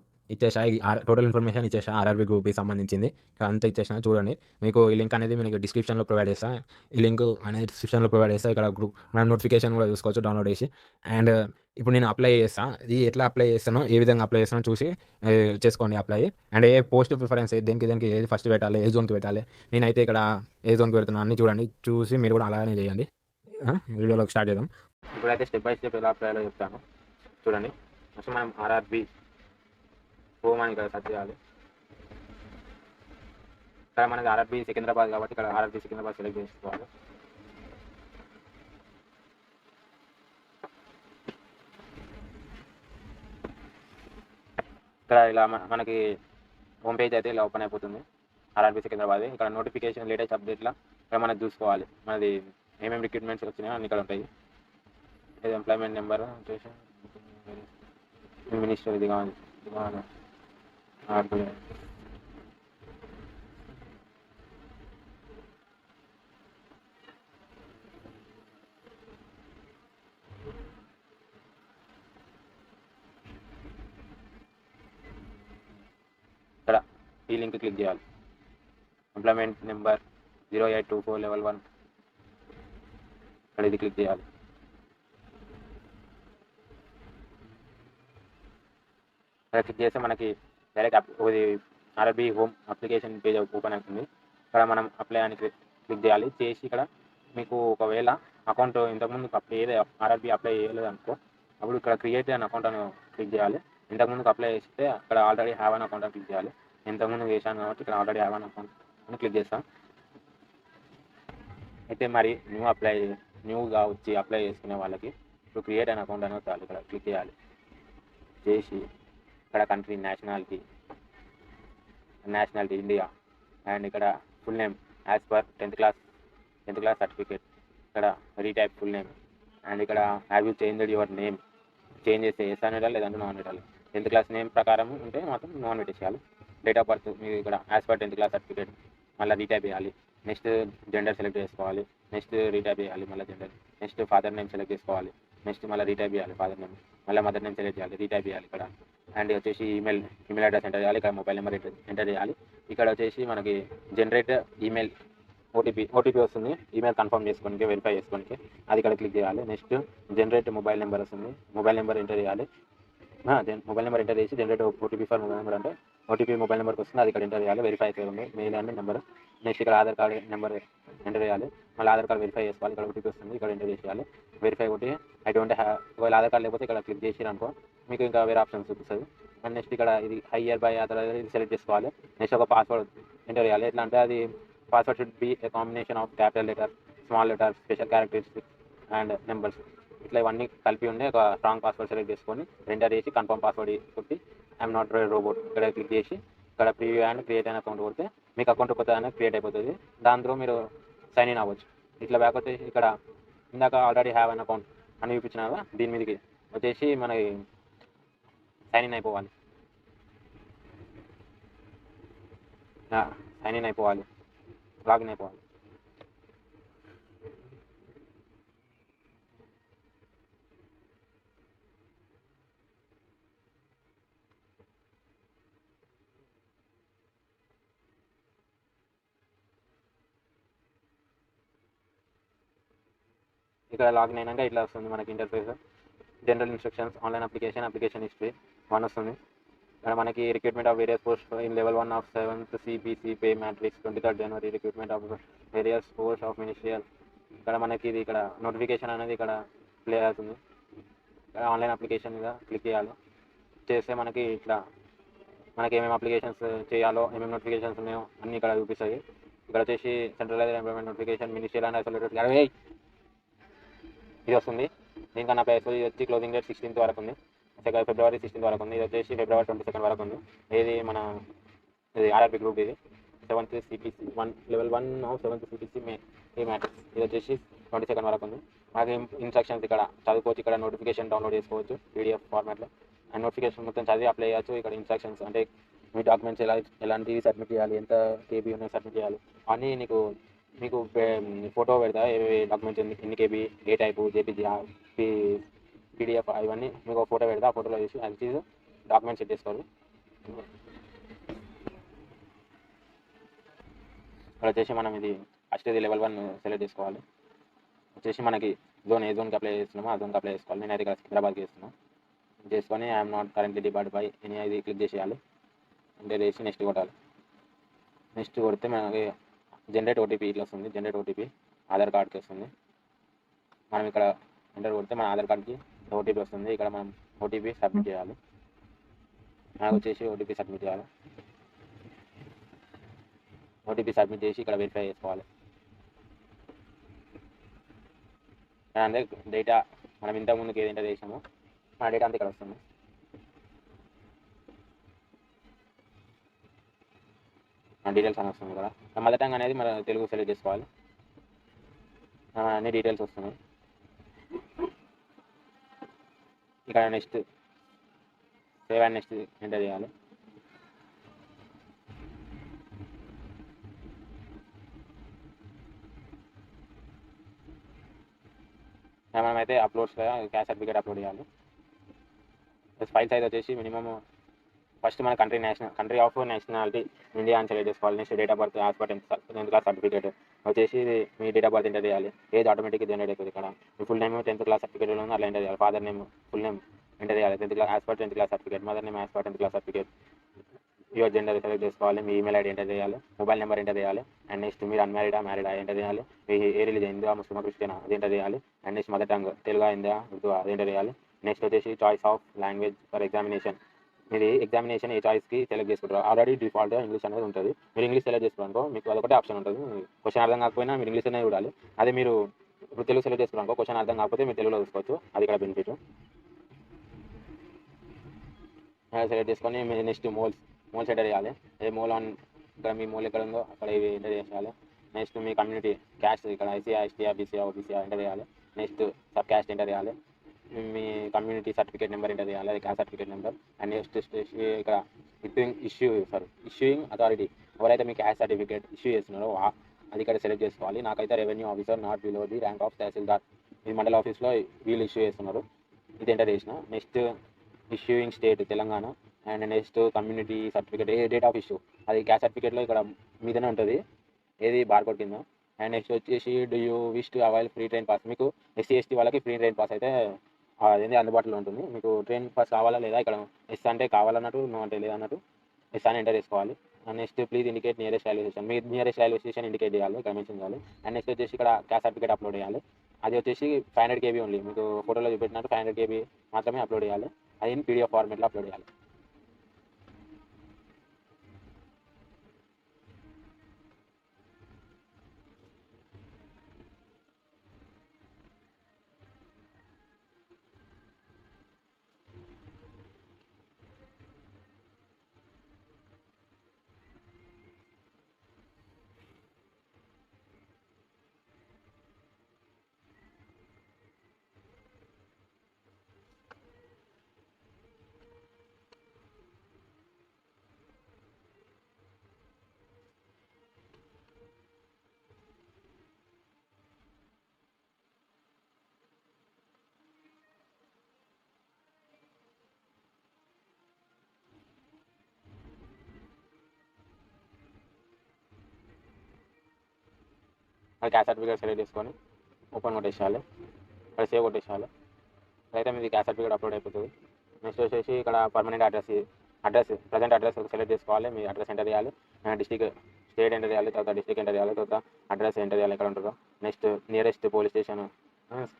ఇన్ఫర్మేషన్ ఇచ్చేసా ఆర్ఆర్బీ గ్రూప్కి సంబంధించింది. అంతా ఇచ్చేసిన చూడండి. మీకు ఈ లింక్ అనేది మీకు డిస్క్రిప్షన్లో ప్రొవైడ్ చేస్తాను. ఈ లింక్ అనేది డిస్క్రిప్షన్లో ప్రొవైడ్ చేస్తాను. ఇక్కడ గ్రూప్ మనం నోటిఫికేషన్ కూడా చూసుకోవచ్చు డౌన్లోడ్ చేసి. అండ్ ఇప్పుడు నేను అప్లై చేస్తాను. ఇది ఎట్లా అప్లై చేస్తానో, ఏ విధంగా అప్లై చేస్తానో చూసి చేసుకోండి apply. And A post preference దేనికి ఏది ఫస్ట్ పెట్టాలి, ఏ జోన్కి పెట్టాలి. నేనైతే ఇక్కడ ఏ జోన్కి పెడుతున్నాను అన్ని చూడండి. చూసి మీరు కూడా అలానే చేయండి. వీడియోలోకి స్టార్ట్ చేద్దాం. ఇప్పుడైతే స్టెప్ బై స్టెప్ ఎలా అప్లై అయ్యాలో చెప్తాను చూడండి. ఫస్ట్ మనం ఆర్ఆర్బీ హోమ్ అని ఇక్కడ సెర్చ్ చేయాలి. ఇక్కడ మనకి ఆర్ఆర్బీ సికింద్రాబాద్ కాబట్టి ఇక్కడ ఆర్ఆర్బీ సికింద్రాబాద్ సెలెక్ట్ చేసుకోవాలి. ఇక్కడ ఇలా మనకి హోమ్ పేజ్ అయితే ఇలా ఓపెన్ అయిపోతుంది. ఆర్ఆర్బీ సికింద్రాబాద్. ఇక్కడ నోటిఫికేషన్ లేటెస్ట్ అప్డేట్లా ఇక్కడ మనం చూసుకోవాలి. మనది ఏమేమి రిక్రూట్మెంట్స్ వచ్చినాయో అన్ని ఇక్కడ ఉంటాయి. ఇది ఎంప్లాయ్మెంట్ నెంబర్ వచ్చేసి మినిస్టర్ ఇది కావాలి. ఇక్కడ ఈ లింక్ క్లిక్ చేయాలి. ఎంప్లాయ్మెంట్ నెంబర్ 0824 లెవెల్ 1 ఇక్కడ ఇది క్లిక్ చేయాలి. క్లిక్ చేస్తే మనకి డైరెక్ట్ ఇది RRB home application page open అవుతుంది. ఇక్కడ మనం అప్లై అని క్లిక్ చేయాలి. చేసి ఇక్కడ మీకు ఒకవేళ అకౌంట్ ఇంతకుముందు ఆర్ఆర్బీ అప్లై చేయలేదు అనుకో, అప్పుడు ఇక్కడ క్రియేట్ అన్ అకౌంట్ అని క్లిక్ చేయాలి. ఇంతకుముందుకు అప్లై చేస్తే అక్కడ ఆల్రెడీ హ్యావ్ అన్ అకౌంట్ అని క్లిక్ చేయాలి. ఇంతకుముందు చేశాను కాబట్టి ఇక్కడ ఆల్రెడీ హ్యావ్ అన్ అకౌంట్ అని క్లిక్ చేస్తాం. అయితే మరి న్యూగా వచ్చి అప్లై చేసుకునే వాళ్ళకి ఇప్పుడు క్రియేట్ అన్ అకౌంట్ అని వచ్చాలి. ఇక్కడ క్లిక్ చేయాలి. చేసి ఇక్కడ కంట్రీ నేషనాలిటీ ఇండియా. అండ్ ఇక్కడ full name as per 10th class certificate. ఇక్కడ రీటైప్ ఫుల్ నేమ్. అండ్ ఇక్కడ have you changed your name. Change చేస్తే ఎస్ అని పెట్టాలి, లేదంటే నాన్ పెట్టాలి. 10th క్లాస్ నేమ్ ప్రకారం ఉంటే మాత్రం నాన్ పెట్టేసేయాలి. డేట్ ఆఫ్ బర్త్ మీరు ఇక్కడ as per 10th class certificate మళ్ళీ రీటైప్ చేయాలి. నెక్స్ట్ జెండర్ సెలెక్ట్ చేసుకోవాలి. నెక్స్ట్ రీటైప్ చేయాలి మళ్ళీ gender. Next father name select చేసుకోవాలి. నెక్స్ట్ మళ్ళీ రీటైప్ చేయాలి ఫాదర్ నేమ్. మళ్ళీ మదర్ నేమ్ సెలెక్ట్ చేయాలి, రీటైప్ చేయాలి ఇక్కడ. అండ్ వచ్చేసి ఈమెయిల్ అడ్రస్ ఎంటర్ చేయాలి. ఇక్కడ మొబైల్ నెంబర్ ఎంటర్ చేయాలి. ఇక్కడ వచ్చేసి మనకి జనరేట్ ఈమెయిల్ ఓటీపీ వస్తుంది. ఈమెయిల్ కన్ఫర్మ్ చేసుకోనికి, వెరిఫై చేసుకోనికి అది ఇక్కడ క్లిక్ చేయాలి. నెక్స్ట్ జనరేట్ మొబైల్ నెంబర్ వస్తుంది. మొబైల్ నెంబర్ ఎంటర్ చేయాలి. మొబైల్ నెంబర్ ఎంటర్ చేసి generate OTP for mobile number అంటే ఓటీపీ మొబైల్ నెంబర్కి వస్తుంది. అది ఇక్కడ ఎంటర్ చేయాలి. వెరిఫై చేయాలి మెయిల్ అండ్ నెంబర్. నెక్స్ట్ ఇక్కడ ఆధార్ కార్డ్ నెంబర్ ఎంటర్ చేయాలి. మళ్ళీ ఆధార్ కార్డ్ వెరిఫై చేసుకోవాలి. ఇక్కడ ఓటీపీ వస్తుంది, ఇక్కడ ఎంటర్ చేయాలి. వెరిఫై ఒకటి ఒకవేళ ఆధార్ కార్డ్ లేకపోతే ఇక్కడ క్లిక్ చేసిరనుకో మీకు ఇంకా వేరే ఆప్షన్స్ చూపిస్తుంది. అండ్ నెక్స్ట్ ఇక్కడ ఇది హైయర్ బై ఆధార్ ఇది సెలెక్ట్ చేసుకోవాలి. నెక్స్ట్ ఒక పాస్వర్డ్ ఎంటర్ చేయాలి. ఎట్లా అంటే అది password should be A combination of capital letter, small letter, special characteristics and numbers. ఇట్లా ఇవన్నీ కలిపి ఉండే ఒక స్ట్రాంగ్ పాస్వర్డ్ సెలెక్ట్ చేసుకొని ఎంటర్ చేసి కన్ఫర్మ్ పాస్వర్డ్ కొట్టి ఐఎమ్ నాట్ రోబోట్ ఇక్కడ క్లిక్ చేసి ఇక్కడ ప్రివ్యూ అండ్ క్రియేట్ అయిన అకౌంట్ కొడితే మీకు అకౌంట్ కొత్త అనేది క్రియేట్ అయిపోతుంది. దాంట్లో మీరు సైన్ ఇన్ అవ్వచ్చు. ఇట్లా బ్యాక్ వచ్చేసి ఇక్కడ ఇందాక ఆల్రెడీ హ్యావ్ అన్ అకౌంట్ అని చూపించిన కదా, దీని మీదకి వచ్చేసి మనకి సైన్ ఇన్ అయిపోవాలి. లాగిన్ అయిపోవాలి. ఇక్కడ లాగిన్ అయినాక ఇట్లా వస్తుంది మనకి interface. General instructions, online application history 1 వస్తుంది. ఇక్కడ మనకి recruitment of various post in level 1 of 7th CPC pay matrix 23rd January recruitment of various post of ministerial. ఇక్కడ మనకి ఇది ఇక్కడ నోటిఫికేషన్ అనేది ఇక్కడ ప్లే అవుతుంది. ఇక్కడ ఆన్లైన్ అప్లికేషన్ మీద క్లిక్ చేయాలి. చేస్తే మనకి ఇట్లా మనకి ఏమేమి అప్లికేషన్స్ చేయాలో, ఏమేమి నోటిఫికేషన్స్ ఉన్నాయో అన్నీ ఇక్కడ చూపిస్తాయి. ఇక్కడ వచ్చేసి centralised employment notification, ministerial and isolated ఇది వస్తుంది. దీనికన్నా ప్రైస్ ఇది వచ్చి క్లోజింగ్ డేట్ 16th వరకు ఉంది. February 16th వరకు ఉంది. ఇది వచ్చేసి February 22nd వరకు ఉంది. ఇది మన ఇది ఆర్ఆర్బీ గ్రూప్. ఇది 7th CPC 1 level 1 of 7th CPC May matrix. ఇది వచ్చేసి 22 వరకు ఉంది. మనకి ఇన్స్ట్రక్షన్స్ ఇక్కడ చదువుకోవచ్చు. ఇక్కడ నోటిఫికేషన్ డౌన్లోడ్ చేసుకోవచ్చు పీడిఎఫ్ ఫార్మాట్లో. అండ్ నోటిఫికేషన్ మొత్తం చదివి అప్లై చేయొచ్చు. ఇక్కడ ఇన్స్ట్రక్షన్స్ అంటే మీ డాక్యుమెంట్స్ ఎలాంటివి సబ్మిట్ చేయాలి, ఎంత కేబీ ఉన్నాయి సబ్మిట్ చేయాలి అన్నీ మీకు ఫోటో పెడతా ఏ డాక్యుమెంట్స్ ఎన్ని కేబీ, ఏ టైపు, జేపీజీ, పీడిఎఫ్ ఇవన్నీ మీకు ఫోటో పెడతా. ఆ ఫోటోలో చూసి అది డాక్యుమెంట్స్ సెట్ చేసుకోవాలి. ఇక్కడ వచ్చేసి మనం ఇది ఫస్ట్ ఇది లెవెల్ 1 సెలెక్ట్ చేసుకోవాలి. వచ్చేసి మనకి జోన్ ఏ జోన్కి అప్లై చేస్తున్నామో ఆ జోన్కి అప్లై చేసుకోవాలి. నేను అయితే ఇక్కడ సికింద్రాబాద్కి చేస్తున్నాను. చేసుకొని I'm not currently depart by any ఇది క్లిక్ చేసేయాలి. అంటే చేసి నెక్స్ట్ కొట్టాలి. నెక్స్ట్ కొడితే మనకి జనరేట్ ఓటీపీ ఇట్లా వస్తుంది. జనరేట్ ఓటీపీ ఆధార్ కార్డ్కి వస్తుంది. మనం ఇక్కడ ఎంటర్ కొడితే మన ఆధార్ కార్డ్కి ఓటీపీ వస్తుంది. ఇక్కడ మనం ఓటీపీ సబ్మిట్ చేయాలి. నాకు వచ్చేసి ఓటీపీ సబ్మిట్ చేయాలి. ఓటీపీ సబ్మిట్ చేసి ఇక్కడ వెరిఫై చేసుకోవాలి. అంటే డేటా మనం ఇంతకుముందుకు ఏది ఎంటర్ చేసామో మన డేటా అంతా ఇక్కడ వస్తుంది. మన డీటెయిల్స్ అని వస్తుంది ఇక్కడ. మదర్ టంగ్ అనేది మన తెలుగు సెలెక్ట్ చేసుకోవాలి. అన్ని డీటెయిల్స్ వస్తున్నాయి. ఇక్కడ next save and next enter చేయాలి. మనమైతే అప్లోడ్స్ క్యాస్ట్ సర్టిఫికేట్ అప్లోడ్ చేయాలి. ఫైల్ సైజ్ వచ్చేసి మినిమమ్ ఫస్ట్ మన కంట్రీ ఆఫ్ నేషనాలిటీ ఇండియా అని సెలెక్ట్ చేసుకోవాలి. Next date of birth as per 10th class certificate వచ్చేసి మీ డేట్ ఆఫ్ బర్త్ ఎంటర్ చేయాలి. Age ఆటోమేటిక్గా జనరేట్ అవుతుంది. ఇక్కడ మీ ఫుల్ నేమ్ 10th క్లాస్ సర్టిఫికేట్లో ఉంది అట్లా ఎంటర్ చేయాలి. Father name full name enter చేయాలి 10th class as per 10th class certificate. Mother name as per 10th class certificate. Your gender select చేసుకోవాలి. మీ ఈమెయిల్ ఐడి ఎంటర్ చేయాలి. Mobile number enter చేయాలి. And next మీరు అన్మ్యారీడా మ్యారీడా enter చేయాలి. ఏ religion Hindu ముస్లిమా Christian అది enter చేయాలి. And next mother tongue Telugu Hindi Urdu అది enter చేయాలి. Next వచ్చేసి choice of language for examination. మీరు ఎగ్జామినేషన్ ఏ చాయిస్కి సెలెక్ట్ చేసుకుంటారు. ఆల్రెడీ డిఫాల్ట్గా ఇంగ్లీష్ అనేది ఉంటుంది. మీరు ఇంగ్లీష్ సెలెక్ట్ చేసుకోవడానికి మీకు అదొకటే ఆప్షన్ ఉంటుంది. క్వశ్చన్ అర్థం కాకపోయినా మీరు ఇంగ్లీష్ అనేది చూడాలి. అదే మీరు ఇప్పుడు తెలుగు సెలెక్ట్ చేసుకోవడానికి క్వశ్చన్ అర్థం కాకపోతే మీరు తెలుగులో చూసుకోవచ్చు. అది ఇక్కడ బెనిఫిట్. సెలెక్ట్ చేసుకొని మీరు నెక్స్ట్ మోల్స్ ఎంటర్ చేయాలి. ఏ మోల్ ఆన్ ఇక్కడ మీ మోల్ ఎక్కడ ఉందో అక్కడ ఇవి ఎంటర్ చేయాలి. నెక్స్ట్ మీ కమ్యూనిటీ క్యాస్ట్ ఇక్కడ ఐసీఆ ఎస్టీఆ బీసీఆ ఓబీసీఆ ఎంటర్ చేయాలి. నెక్స్ట్ సబ్ క్యాస్ట్ ఎంటర్ చేయాలి. మీ కమ్యూనిటీ సర్టిఫికేట్ నెంబర్ ఎంటర్ చేయాలి. అది caste certificate number. And next ఇక్కడ ఇష్యూయింగ్ అథారిటీ ఎవరైతే మీ క్యాస్ట్ సర్టిఫికేట్ ఇష్యూ చేస్తున్నారో అది ఇక్కడ సెలెక్ట్ చేసుకోవాలి. నాకైతే revenue officer not below the rank of tahsildar ఈ మండల ఆఫీస్లో వీళ్ళు ఇష్యూ చేస్తున్నారు. ఇది ఎంటర్ చేసిన. Next issuing state Telangana. And next community certificate ఏ డేట్ ఆఫ్ ఇష్యూ అది క్యాస్ట్ సర్టిఫికేట్లో ఇక్కడ మీదనే ఉంటుంది. ఏది బార్కోడ్ కింద. అండ్ నెక్స్ట్ వచ్చేసి do you wish to avail free train pass. మీకు ఎస్సీ ఎస్టీ వాళ్ళకి ఫ్రీ ట్రైన్ పాస్ అయితే అదేంటి అందుబాటులో ఉంటుంది. మీకు ట్రైన్ పాస్ కావాలా లేదా ఇక్కడ ఎస్ అంటే కావాలన్నట్టు నో అంటే లేదన్నట్టు ఎస్ అని ఎంటర్ చేసుకోవాలి. And next please indicate nearest railway station. Me nearest railway station indicate చేయాలి, ఇక్కడ మెన్షన్ చేయాలి. అండ్ నెక్స్ట్ వచ్చేసి ఇక్కడ క్యాస్ట్ సర్టిఫికేట్ అప్లోడ్ చేయాలి. అది వచ్చేసి 500 KB ఓన్లీ. మీకు ఫోటోలో చూపెట్టినట్టు 500 KB మాత్రమే అప్లోడ్ చేయాలి. అది పీడిఎఫ్ ఫార్మేట్లో అప్లోడ్ చేయాలి. అది క్యాస్ట్ సర్టిఫికేట్ సెలెక్ట్ చేసుకొని ఓపెన్ కొట్టేసేయాలి. ఇక్కడ సేవ్ కొట్టేసేయాలి. అయితే మీది క్యాస్ట్ సర్టిఫికేట్ అప్లోడ్ అయిపోతుంది. నెక్స్ట్ వచ్చేసి ఇక్కడ permanent address present address select చేసుకోవాలి. మీ అడ్రస్ ఎంటర్ చేయాలి. డిస్ట్రిక్ట్ స్టేట్ ఎంటర్ చేయాలి. తర్వాత డిస్ట్రిక్ట్ ఎంటర్ చేయాలి. తర్వాత అడ్రస్ ఎంటర్ చేయాలి ఎక్కడ ఉంటుందో. Next nearest police station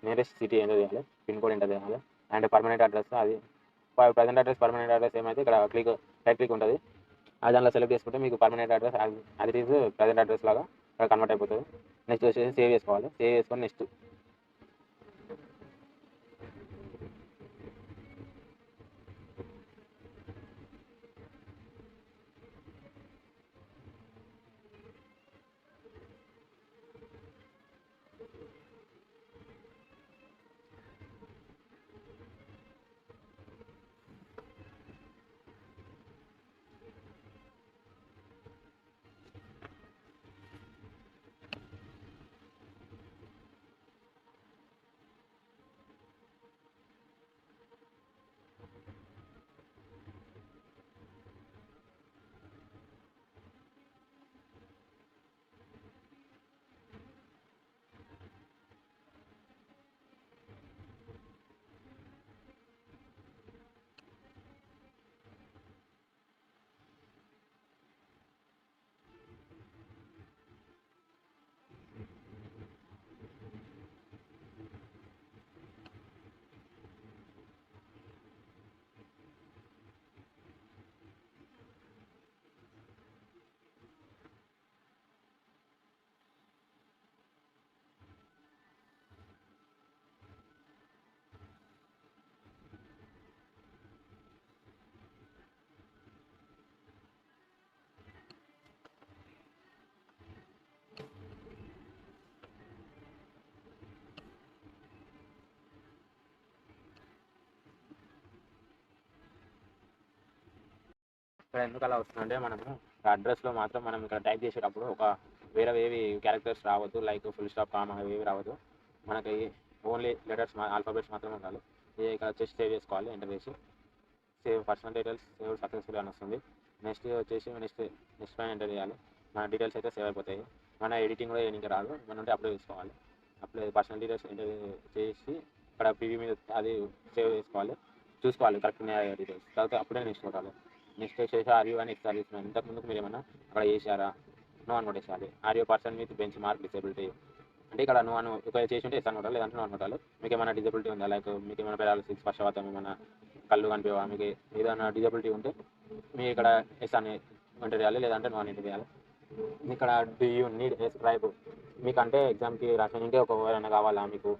nearest city enter చేయాలి. పిన్ కోడ్ ఎంటర్ చేయాలి. అండ్ పర్మనెంట్ అడ్రస్ అది ప్రజెంట్ అడ్రస్ పర్మనెంట్ అడ్రస్ ఏమైతే ఇక్కడ రైట్ క్లిక్ ఉంటుంది. అది దానిలో సెలెక్ట్ చేసుకుంటే మీకు పర్మనెంట్ అడ్రస్ అది ఈజ్ ప్రజెంట్ అడ్రస్ లాగా ఇక్కడ కన్వర్ట్ అయిపోతుంది. నెక్స్ట్ వచ్చేసి సేవ్ చేసుకోవాలి. సేవ్ చేసుకొని నెక్స్ట్ ఇక్కడ ఎందుకు అలా వస్తుందంటే మనము అడ్రస్లో మాత్రం మనం ఇక్కడ టైప్ చేసేటప్పుడు ఒక వేరేవేవి క్యారెక్టర్స్ రావద్దు, లైక్ ఫుల్ స్టాప్ కామా ఏవి రావద్దు. మనకి ఓన్లీ లెటర్స్ ఆల్ఫాబెట్స్ మాత్రమే ఉండాలి. ఇది ఇక్కడ వచ్చేసి సేవ్ చేసుకోవాలి. ఎంటర్ చేసి save personal details save successful అని వస్తుంది. నెక్స్ట్ వచ్చేసి నెక్స్ట్ పైన ఎంటర్ చేయాలి. మన డీటెయిల్స్ అయితే సేవ్ అయిపోతాయి. మన ఎడిటింగ్ కూడా ఏం రాదు, మనం ఉంటే అప్లోడ్ చేసుకోవాలి. అప్లోడ్ పర్సనల్ డీటెయిల్స్ ఎంటర్ చేసి ఇక్కడ పీవీ మీద అది సేవ్ చేసుకోవాలి. చూసుకోవాలి కరెక్ట్ ఉన్నాయా డీటెయిల్స్, తర్వాత అప్పుడే నెక్స్ట్ కొట్టాలి. నెక్స్ట్ వచ్చేసి ఆర్యూ అని ఎక్స్ సర్వీస్ మ్యాన్, ఇంతకుముందుకు మీరు ఏమన్నా అక్కడ చేశారా, నో అని కొట్టేసాలి. ఆర్యూ పర్సన్ విత్ బెంచ్ మార్క్ డిసేబిలిటీ అంటే ఇక్కడ నువ్వు ఒకవేళ చేసి ఉంటే ఎస్ అని కొట్టాలి, లేదంటే నో అని కొట్టాలి. మీకు ఏమైనా డిజబిలిటీ ఉందా, లైక్ మీకు ఏమైనా పెరాలసిస్, పక్షవాతం, ఏమైనా కళ్ళు కనిపించవా, మీకు ఏదైనా డిజబిలిటీ ఉంటే మీరు ఇక్కడ ఎస్ అని ఎంటర్ చేయాలి, లేదంటే నో అని ఎంటర్ చేయాలి. ఇక్కడ do you need a scribe, మీకంటే ఎగ్జామ్కి రాసానికే ఒక ఎవరైనా కావాలా మీకు,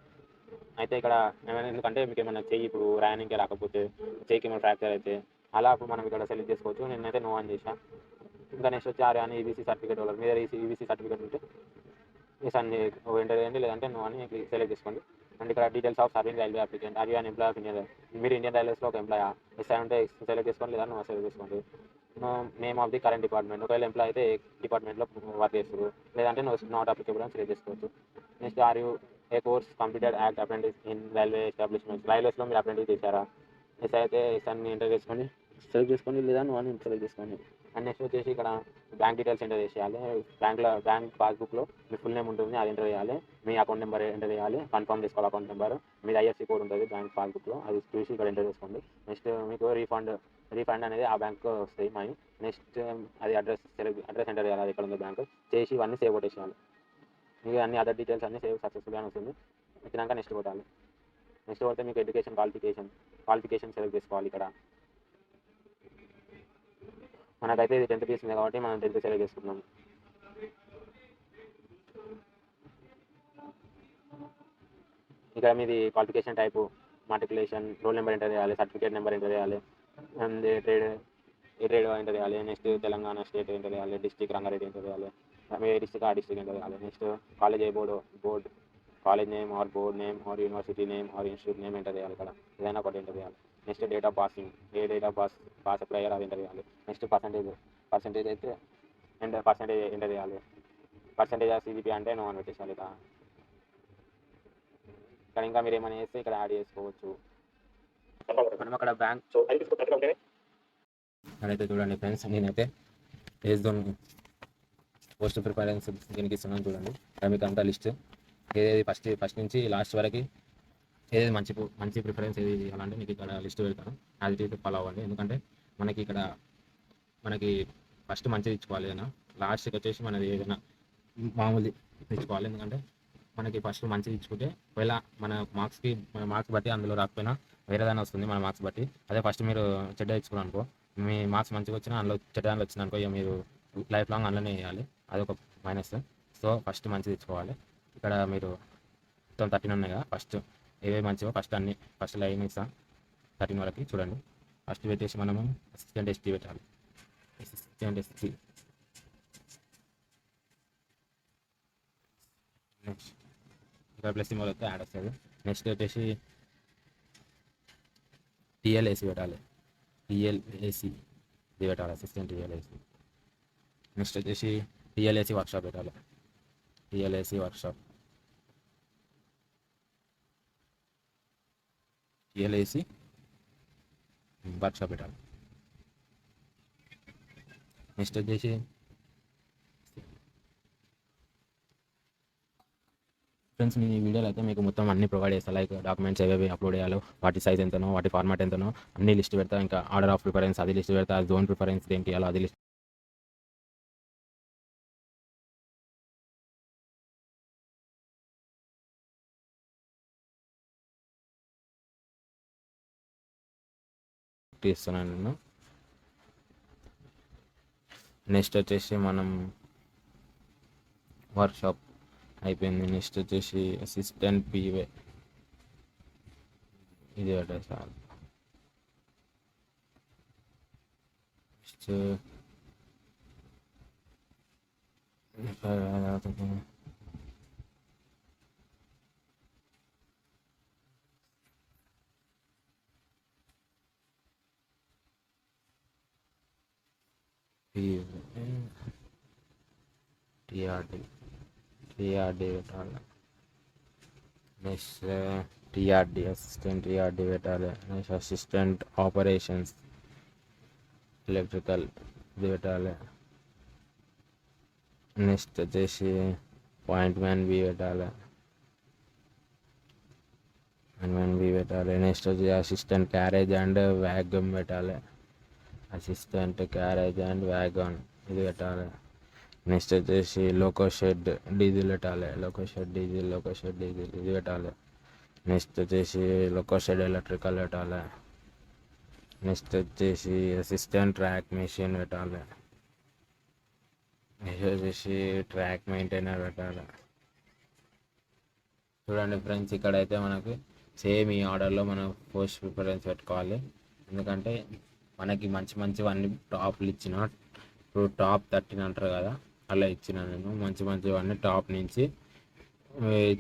అయితే ఇక్కడ ఏమైనా ఎందుకంటే మీకు ఏమైనా చెయ్యి ఇప్పుడు రాయనికే రాకపోతే, చెయ్యికి ఏమైనా ఫ్రాక్చర్ అయితే అలా అప్పుడు మనం ఇక్కడ సెలెక్ట్ చేసుకోవచ్చు. నేనైతే నో అని చేశాను. ఇంకా నెక్స్ట్ వచ్చి ఆర్యా అని ఈబీసీ సర్టిఫికేట్ వాళ్ళ మీద ఈబీసీ సర్టిఫికేట్ ఉంటే ఎస్ అని ఎంటర్ చేయండి, లేదంటే నో అని సెలెక్ట్ చేసుకోండి. అండ్ ఇక్కడ details of service railway applicant, are you an employee of Indian, మీరు ఇండియన్ రైల్వేస్లో ఒక ఎంప్లాయ్ ఎస్ అంటే సెలెక్ట్ చేసుకోండి, లేదా నో సెలెక్ట్ చేసుకోండి. Name of the current department, ఒకవేళ ఎంప్లాయ్ అయితే ఏ డిపార్ట్మెంట్లో వర్క్ చేస్తారు, లేదంటే నాట్ అప్లికేబుల్ అని సెలెక్ట్ చేసుకోవచ్చు. Next are you a course completed act apprentice in railway establishment, రైల్వేస్లో మీరు అప్రెంటిస్ చేశారా, ఎస్ అయితే ఎస్ అని ఎంటర్ చేసుకోండి, సెలెక్ట్ చేసుకోండి, లేదా నో అని సెలెక్ట్ చేసుకోండి. అండ్ నెక్స్ట్ వచ్చేసి ఇక్కడ బ్యాంక్ డీటెయిల్స్ ఎంటర్ చేసేయాలి. బ్యాంక్ పాస్బుక్లో మీ ఫుల్ నేమ్ ఉంటుంది, అది ఎంటర్ చేయాలి. మీ అకౌంట్ నెంబర్ ఎంటర్ చేయాలి, కన్ఫర్మ్ చేసుకోవాలి అకౌంట్ నెంబర్. మీది ఐఎఫ్సీ కోడ్ ఉంటుంది బ్యాంక్ పాస్బుక్లో, అది చూసి ఇక్కడ ఎంటర్ చేసుకోండి. నెక్స్ట్ మీకు రీఫండ్ అనేది ఆ బ్యాంక్లో వస్తాయి మనీ. నెక్స్ట్ అది అడ్రస్ ఎంటర్ చేయాలి, అది ఎక్కడ ఉందో బ్యాంక్ చేసి ఇవన్నీ సేవ్ కొట్టేసేయాలి. మీకు అన్ని అదర్ డీటెయిల్స్ అన్నీ సేవ్ సక్సెస్ఫుల్గా వస్తుంది. వచ్చినాక నెక్స్ట్ కొట్టాలి. నెక్స్ట్ కొడితే మీకు ఎడ్యుకేషన్ క్వాలిఫికేషన్ సెలెక్ట్ చేసుకోవాలి. ఇక్కడ మనకైతే ఇది 10th తీసింది కాబట్టి మనం 10th సెలెక్ట్ చేసుకుంటున్నాం. ఇక్కడ మీది qualification type, matriculation, roll number enter చేయాలి, సర్టిఫికేట్ నెంబర్ ఎంటర్ చేయాలి, అండ్ ఏ ట్రేడ్ ఎంటర్ చేయాలి. నెక్స్ట్ తెలంగాణ స్టేట్ ఎంటర్ చేయాలి, డిస్ట్రిక్ట్ రంగారెడ్డి ఎంటర్ చేయాలి, మీ డిస్ట్రిక్ట్ ఆ డిస్ట్రిక్ట్ ఎంటర్ చేయాలి. నెక్స్ట్ కాలేజ్ ఏ board college name or board name or university name or institute name enter చేయాలి. ఇక్కడ ఏదైనా ఒకటి ఎంటర్ చేయాలి. నెక్స్ట్ డేట్ ఆఫ్ పాసింగ్, ఏ డేట్ ఆఫ్ పాస్ అప్లై అయ్యారు అది ఎంటర్ చేయాలి. నెక్స్ట్ పర్సంటేజ్ అయితే పర్సంటేజ్ ఎంటర్ చేయాలి. పర్సంటేజ్ ఆఫ్ సిజిపి అంటే నో అని పెట్టేసాలి. ఇక్కడ ఇంకా మీరు ఏమైనా చేస్తే ఇక్కడ యాడ్ చేసుకోవచ్చు. మనం అక్కడ బ్యాంక్ అక్కడైతే చూడండి ఫ్రెండ్స్, నేనైతే ఏజ్ జోన్ పోస్ట్ ప్రిఫరెన్స్ దీనికి ఇస్తున్నాను చూడండి. మీకు అంతా లిస్ట్ ఏదేది ఫస్ట్ నుంచి లాస్ట్ వరకు ఏది మంచి ప్రిఫరెన్స్ ఏది ఇవ్వాలంటే మీకు ఇక్కడ లిస్ట్ పెడతాను, అది తీసి ఫాలో అవ్వండి. ఎందుకంటే మనకి ఫస్ట్ మంచిది ఇచ్చుకోవాలి, ఏదైనా లాస్ట్కి వచ్చేసి మనది ఏదైనా మామూలు ఇచ్చుకోవాలి. ఎందుకంటే మనకి ఫస్ట్ మంచిది ఇచ్చుకుంటే ఒకవేళ మన మార్క్స్ బట్టి అందులో రాకపోయినా వేరేదాన్ని వస్తుంది మన మార్క్స్ బట్టి. అదే ఫస్ట్ మీరు చెడ్డ ఇచ్చుకున్నాను అనుకో, మీ మార్క్స్ మంచిగా వచ్చినా అందులో చెడ్డదానిలో వచ్చింది అనుకో, ఇక మీరు లైఫ్ లాంగ్ అందులోనే వేయాలి, అదొక మైనస్. సో ఫస్ట్ మంచిది ఇచ్చుకోవాలి. ఇక్కడ మీరు మొత్తం 13 ఉన్నాయి కదా, ఫస్ట్ ఏవేవి మంచివో ఫస్ట్ లైన్ ఇస్తాం 13 వరకు చూడండి. ఫస్ట్ పెట్టేసి మనము అసిస్టెంట్ ఎస్టీ పెట్టాలి. అసిస్టెంట్ ఎస్టీ నెక్స్ట్ ఇక్కడ ప్లస్ సింబల్ వస్తే యాడ్ వస్తుంది. నెక్స్ట్ వచ్చేసి టీఎల్ఏసీ పెట్టాలి, టీఎల్ఏసీ ఇది పెట్టాలి, అసిస్టెంట్ టీఎల్ఏసీ. నెక్స్ట్ వచ్చేసి టీఎల్ఏసీ వర్క్షాప్ పెట్టాలి, టీఎల్ఏసీ వర్క్షాప్ పెట్టాలి. నెక్స్ట్ వచ్చేసి ఫ్రెండ్స్, మీ వీడియోలో అయితే మీకు మొత్తం అన్ని ప్రొవైడ్ చేస్తాను, లైక్ డాక్యుమెంట్స్ ఏవేవి అప్లోడ్ చేయాలో, వాటి సైజ్ ఎంతనో, వాటి ఫార్మాట్ ఎంతనో అన్ని లిస్ట్ పెడతా. ఇంకా ఆర్డర్ ఆఫ్ ప్రిఫరెన్స్ అది లిస్ట్ పెడతా, జోన్ ప్రిఫరెన్స్ దేనికి ఇవ్వాలో అది లిస్ట్ ఇస్తున్నాను నేను. నెక్స్ట్ వచ్చేసి మనం వర్క్షాప్ అయిపోయింది. నెక్స్ట్ వచ్చేసి అసిస్టెంట్ పీవే ఇది పెట్టేసారు. నెక్స్ట్ టిఆర్డి టిఆర్డి పెట్టాలి. నెక్స్ట్ టిఆర్డి అసిస్టెంట్ టిఆర్డి పెట్టాలి. నెక్స్ట్ అసిస్టెంట్ ఆపరేషన్స్ ఎలక్ట్రికల్ ఇది పెట్టాలి. నెక్స్ట్ వచ్చేసి పాయింట్ మ్యాన్ బి పెట్టాలి. నెక్స్ట్ వచ్చి అసిస్టెంట్ క్యారేజ్ అండ్ వ్యాగన్ పెట్టాలి. అసిస్టెంట్ క్యారేజ్ అండ్ వ్యాగన్ ఇది పెట్టాలి. నెక్స్ట్ వచ్చేసి లోకో షెడ్ డీజిల్ పెట్టాలి. లోకో షెడ్ డీజిల్ ఇది పెట్టాలి. నెక్స్ట్ వచ్చేసి లోకో షెడ్ ఎలక్ట్రికల్ పెట్టాలి. నెక్స్ట్ వచ్చేసి అసిస్టెంట్ ట్రాక్ మెషిన్ పెట్టాలి. నెక్స్ట్ వచ్చేసి ట్రాక్ మెయింటైనర్ పెట్టాలి. చూడండి ఫ్రెండ్స్, ఇక్కడైతే మనకి సేమ్ ఈ ఆర్డర్లో మనం పోస్ట్ ప్రిఫరెన్స్ పెట్టుకోవాలి. ఎందుకంటే మనకి మంచి మంచివన్నీ టాప్లు ఇచ్చిన, ఇప్పుడు టాప్ 13 అంటారు కదా, అలా ఇచ్చిన నేను మంచివన్నీ టాప్ నుంచి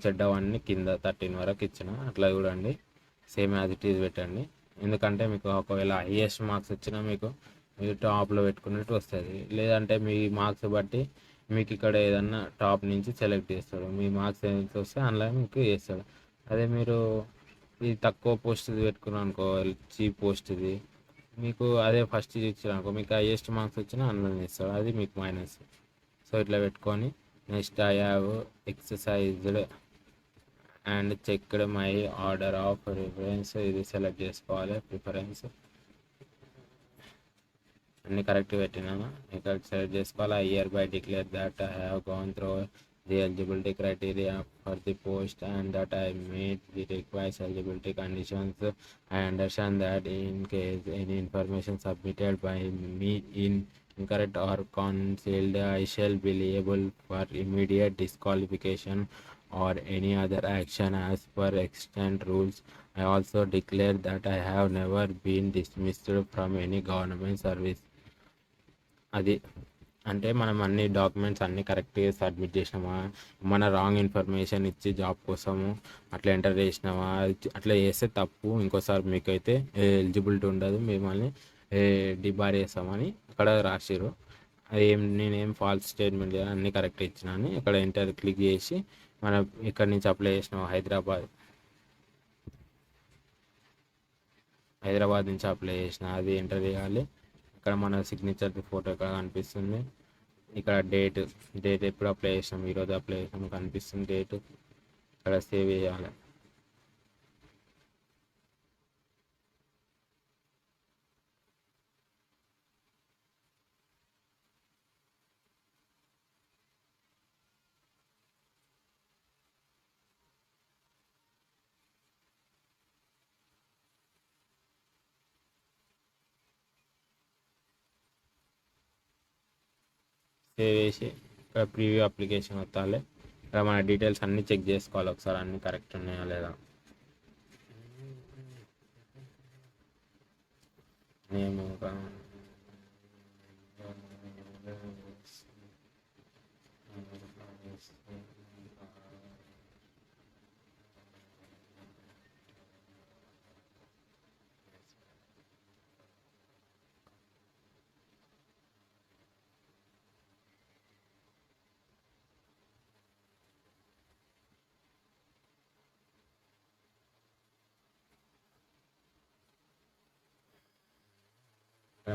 చెడ్డవన్నీ కింద 13 వరకు ఇచ్చిన. అట్లా చూడండి, సేమ్ యాజ్ ఇట్ ఈజ్ పెట్టండి. ఎందుకంటే మీకు ఒకవేళ హైయెస్ట్ మార్క్స్ వచ్చినా మీకు టాప్లో పెట్టుకున్నట్టు వస్తుంది. లేదంటే మీ మార్క్స్ బట్టి మీకు ఇక్కడ ఏదన్నా టాప్ నుంచి సెలెక్ట్ చేస్తాడు. మీ మార్క్స్ ఏదైతే వస్తే అందులో మీకు వేస్తాడు. అదే మీరు ఇది తక్కువ పోస్ట్ ఇది పెట్టుకున్నాను అనుకో, చీప్ పోస్ట్ ఇది, మీకు అదే ఫస్ట్ ఇది ఇచ్చారు అనుకో, మీకు హైయెస్ట్ మార్క్స్ వచ్చినా అందులో ఇస్తాడు. అది మీకు మైనస్. సో ఇట్లా పెట్టుకొని next I have exercised and checked my order of preference ఇది సెలెక్ట్ చేసుకోవాలి. ప్రిఫరెన్స్ అన్ని కరెక్ట్ పెట్టినాను, ఇక్కడ సెలెక్ట్ చేసుకోవాలి. I year by declare that I have gone through the eligibility criteria for the post and that I meet the required eligibility conditions. I understand that in case any information submitted by me in incorrect or concealed, I shall be liable for immediate disqualification or any other action as per extant rules. I also declare that I have never been dismissed from any government service. అది అంటే మనం అన్ని documents అన్నీ కరెక్ట్గా submit చేసినామా, మన wrong information ఇచ్చి job కోసము అట్లా ఎంటర్ చేసినామా, అట్లా చేస్తే తప్పు. ఇంకోసారి మీకైతే ఎలిజిబిలిటీ ఉండదు, మిమ్మల్ని డిబార్ చేస్తామని అక్కడ రాసిరు. నేనేం ఫాల్స్ స్టేట్మెంట్ అన్నీ కరెక్ట్ ఇచ్చినాను. ఇక్కడ ఎంటర్ క్లిక్ చేసి మనం ఇక్కడ నుంచి అప్లై చేసినాం, హైదరాబాద్ నుంచి అప్లై చేసిన అది ఎంటర్ చేయాలి. ఇక్కడ మన సిగ్నేచర్ ఫోటో ఇక్కడ కనిపిస్తుంది. ఇక్కడ డేట్ ఎప్పుడు అప్లై చేసినాం, ఈరోజు అప్లై చేసినాం కనిపిస్తుంది డేట్. ఇక్కడ సేవ్ చేయాలి. సేవ్ చేసి ఇక్కడ ప్రీవ్యూ అప్లికేషన్ వస్తాలి. ఇక్కడ మన డీటెయిల్స్ అన్నీ చెక్ చేసుకోవాలి ఒకసారి, అన్నీ కరెక్ట్ ఉన్నాయా లేదా. నేను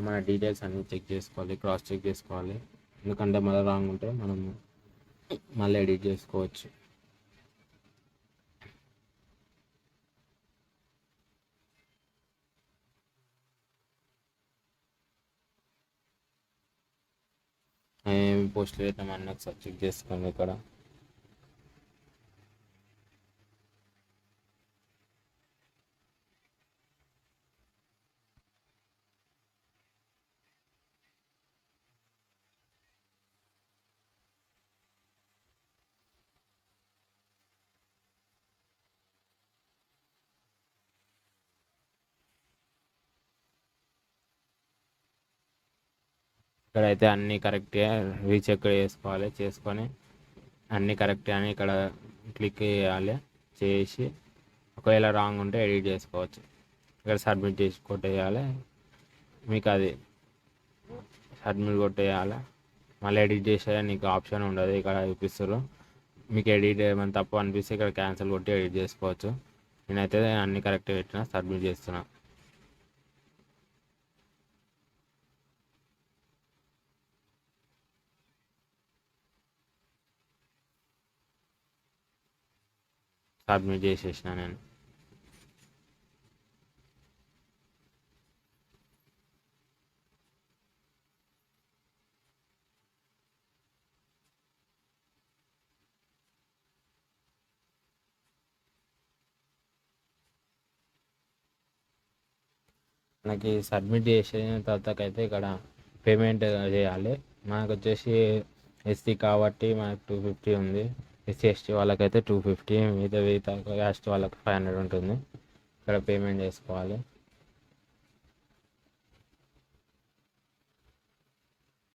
మన డీటెయిల్స్ అన్నీ చెక్ చేసుకోవాలి, క్రాస్ చెక్ చేసుకోవాలి. ఎందుకంటే మళ్ళీ రాంగ్ ఉంటే మనం మళ్ళీ ఎడిట్ చేసుకోవచ్చు. ఏమి పోస్టులు పెట్టాం అన్నీ ఒకసారి చెక్ చేసుకోండి. ఇక్కడ ఇక్కడైతే అన్నీ కరెక్ట్గా రీచెక్ చేసుకొని అన్నీ కరెక్ట్ అని ఇక్కడ క్లిక్ చేయాలి. చేసి ఒకవేళ రాంగ్ ఉంటే ఎడిట్ చేసుకోవచ్చు. ఇక్కడ సబ్మిట్ చేసి కొట్టేయాలి. మీకు అది సబ్మిట్ కొట్టేయాలి. మళ్ళీ ఎడిట్ చేసే నీకు ఆప్షన్ ఉండదు, ఇక్కడ చూపిస్తారు. మీకు ఎడిట్ ఏమైనా తప్పు అనిపిస్తే ఇక్కడ క్యాన్సిల్ కొట్టి ఎడిట్ చేసుకోవచ్చు. నేనైతే అన్ని కరెక్ట్ పెట్టిన, సబ్మిట్ చేస్తున్నా. సబ్మిట్ చేసేసిన నేను. మనకి సబ్మిట్ చేసిన తర్వాత అయితే ఇక్కడ పేమెంట్ చేయాలి. మనకు వచ్చేసి ఎస్సీ కాబట్టి మనకు 250 ఉంది. ఎస్సీ ఎస్టీ వాళ్ళకైతే 250, మిగతా క్యాస్ట్ వాళ్ళకి 500 ఉంటుంది. ఇక్కడ పేమెంట్ చేసుకోవాలి.